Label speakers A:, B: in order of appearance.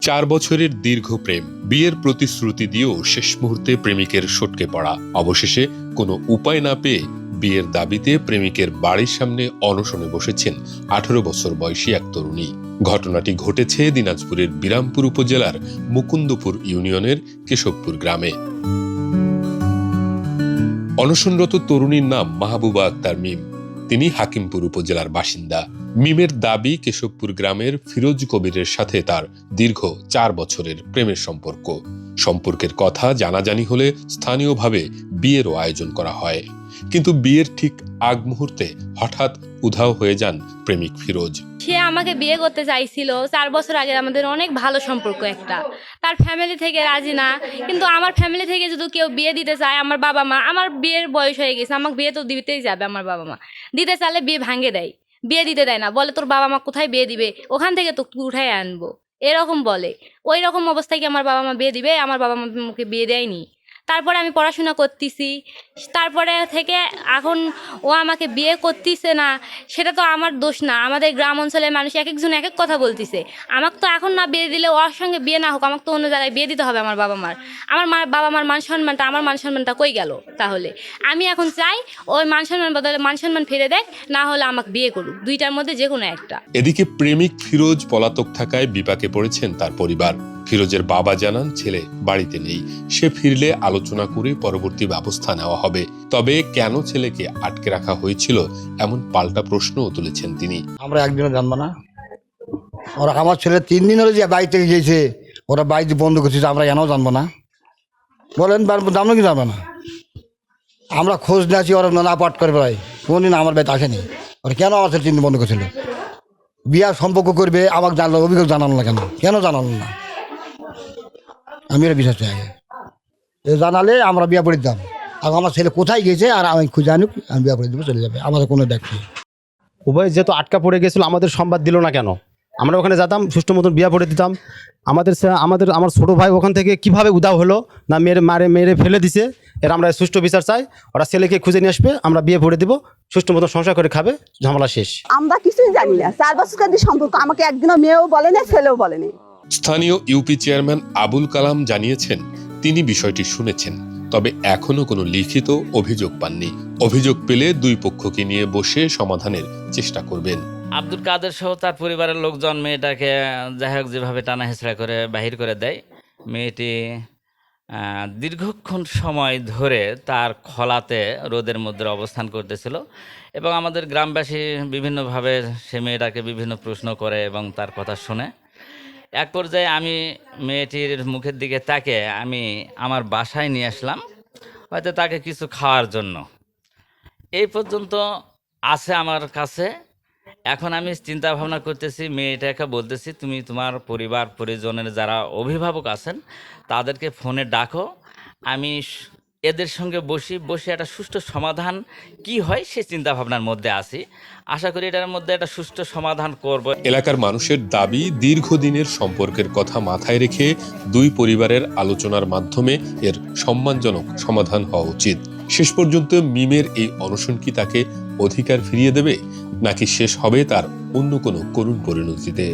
A: 4 বছরের দীর্ঘ প্রেম, বিয়ের প্রতিশ্রুতি দিয়েও শেষ মুহূর্তে প্রেমিকের সটকে পড়া। অবশেষে কোনো উপায় না পেয়ে বিয়ের দাবিতে প্রেমিকের বাড়ির সামনে অনশনে বসেছেন 18 বছর বয়সী এক তরুণী। ঘটনাটি ঘটেছে দিনাজপুরের বিরামপুর উপজেলার মুকুন্দপুর ইউনিয়নের কেশবপুর গ্রামে। অনশনরত তরুণীর নাম মাহবুবা আক্তার মিম। তিনি হাকিমপুর উপজেলার বাসিন্দা। মিমের দাবি, কেশবপুর গ্রামের ফিরোজ কবিরের সাথে তার দীর্ঘ 4 বছরের প্রেমের সম্পর্ক। সম্পর্কের কথা জানাজানি হলে স্থানীয়ভাবে বিয়েরও আয়োজন করা হয়, কিন্তু বিয়ের ঠিক আগ মুহূর্তে হঠাৎ উধাও হয়ে যান প্রেমিক ফিরোজ।
B: সে আমাকে বিয়ে করতে চাইছিল 4 বছর আগে। আমাদের অনেক ভালো সম্পর্ক একটা। তার ফ্যামিলি থেকে রাজি না, কিন্তু আমার ফ্যামিলি থেকে যদি কেউ বিয়ে দিতে চায়, আমার বাবা মা, আমার বিয়ের বয়স হয়ে গেছে, আমাকে বিয়ে তো দিতেই যাবে। আমার বাবা মা দিতে চাইলে বিয়ে ভাঙে দেয়, বিয়ে দিতে দেয় না। বলে তোর বাবা মা কোথায় বিয়ে দিবে, ওখান থেকে তো উঠাই আনবো, এরকম বলে। ওই রকম অবস্থায় কি আমার বাবা মা বিয়ে দিবে? আমার বাবা মা মুখে বিয়ে দেয়নি। তারপরে আমি পড়াশোনা করতেছি, তারপরে থেকে এখন ও আমাকে বিয়ে করতেছে না, সেটা তো আমার দোষ না। আমাদের গ্রাম অঞ্চলের মানুষ এক একজন এক এক কথা বলতেছে। আমাকে তো এখন না বিয়ে দিলে, ওর সঙ্গে বিয়ে না হোক, আমাকে তো অন্য জায়গায় বিয়ে দিতে হবে। আমার বাবা মার, বাবা মার মান সম্মানটা, আমার মান সম্মানটা কই গেল? তাহলে আমি এখন চাই ওই মান সম্মান বদলে মান সম্মান ফিরে দেয়, না হলে আমাকে বিয়ে করুক। দুইটার মধ্যে যে কোনো একটা।
A: এদিকে প্রেমিক ফিরোজ পলাতক থাকায় বিপাকে পড়েছেন তার পরিবার। ফিরোজের বাবা জানান ছেলে বাড়িতে নেই, সে ফিরলে আলোচনা করে পরবর্তী ব্যবস্থা নেওয়া হবে। তবে কেন ছেলেকে আটকে রাখা হয়েছিল, এমন পাল্টা প্রশ্নও তুলেছেন তিনি।
C: আমরা একদিনও জানবো না। ওরা আমার ছেলে 3 দিন হলে যে বাড়ি থেকে গিয়েছে, ওরা বাড়িতে বন্ধ করছে, আমরা এনাও জানবো না? বলেন জানবো কি জানবো না? আমরা খোঁজ নিয়েছি, ওরা না পাঠ করে বেড়াই। কোনদিন আমার বাড়িতে আসেনি। ওরা কেন আমার ছেলে 3 দিন বন্ধ করছিল? বিয়ার সম্পর্ক করবে, আমাকে জানলো, অভিযোগ জানালো না কেন জানালো না? আমি এর বিশ্বাস চাই, জানালে আমরা বিয়া পড়ে দিতাম। আর আমার ছেলে কোথায় গেছে আর আমি খুঁজে আনুক, আমি বিয়া পড়ে দেবো, চলে যাবে, আমাদের কোনো দেখছি।
D: উভয় যেহেতু আটকা পড়ে গেছিলো, আমাদের সংবাদ দিল না কেন? আমরা ওখানে যেতাম, সুষ্ঠু মতন বিয়া পড়ে দিতাম। আমার ছোটো ভাই ওখান থেকে কিভাবে উদাও হলো না, মেরে ফেলে দিছে, এর আমরা সুষ্ঠু বিচার চাই। ওরা ছেলেকে খুঁজে নিয়ে আসবে, আমরা বিয়ে পড়ে দিব, সুষ্ঠু মতন সংসার করে খাবে, ঝামেলা শেষ।
E: আমরা কিছুই জানি না। 4 বছর সম্পর্ক, আমাকে একদিনও মেয়েও বলে না, ছেলেও বলেনি।
A: স্থানীয় ইউপি চেয়ারম্যান আবুল কালাম জানিয়েছেন তিনি বিষয়টি শুনেছেন, তবে এখনো কোনো লিখিত অভিযোগ পাননি। অভিযোগ পেলে দুই পক্ষকে নিয়ে বসে সমাধানের চেষ্টা করবেন।
F: আব্দুল কাদের সহ তার পরিবারের লোকজন মেয়েটাকে যাই হোক যেভাবে টানা হেঁচড়া করে বাহির করে দেয়। মেয়েটি দীর্ঘক্ষণ সময় ধরে তার খলাতে রোদের মধ্যে অবস্থান করতেছিল, এবং আমাদের গ্রামবাসী বিভিন্নভাবে সে মেয়েটাকে বিভিন্ন প্রশ্ন করে এবং তার কথা শুনে। এক পর্যায়ে আমি মেয়েটির মুখের দিকে তাকে আমি আমার বাসায় নিয়ে আসলাম, হয়তো তাকে কিছু খাওয়ার জন্য। এই পর্যন্ত আছে আমার কাছে। এখন আমি চিন্তা ভাবনা করতেছি, মেয়েটাকে বলতেছি তুমি তোমার পরিবার পরিজনের যারা অভিভাবক আছেন তাদেরকে ফোনে ডাকো, আমি এদের সঙ্গে বসে একটা সুষ্ঠু সমাধান কি হয় সে চিন্তা ভাবনার মধ্যে আছি। আশা করি এটার মধ্যে একটা সুষ্ঠু সমাধান করব।
A: এলাকার মানুষের দাবি, দীর্ঘদিনের সম্পর্কের কথা মাথায় রেখে দুই পরিবারের আলোচনার মাধ্যমে এর সম্মানজনক সমাধান হওয়া উচিত। শেষ পর্যন্ত মিমের এই অনশন কি তাকে অধিকার ফিরিয়ে দেবে, নাকি শেষ হবে তার অন্য কোনো করুণ পরিণতিতে?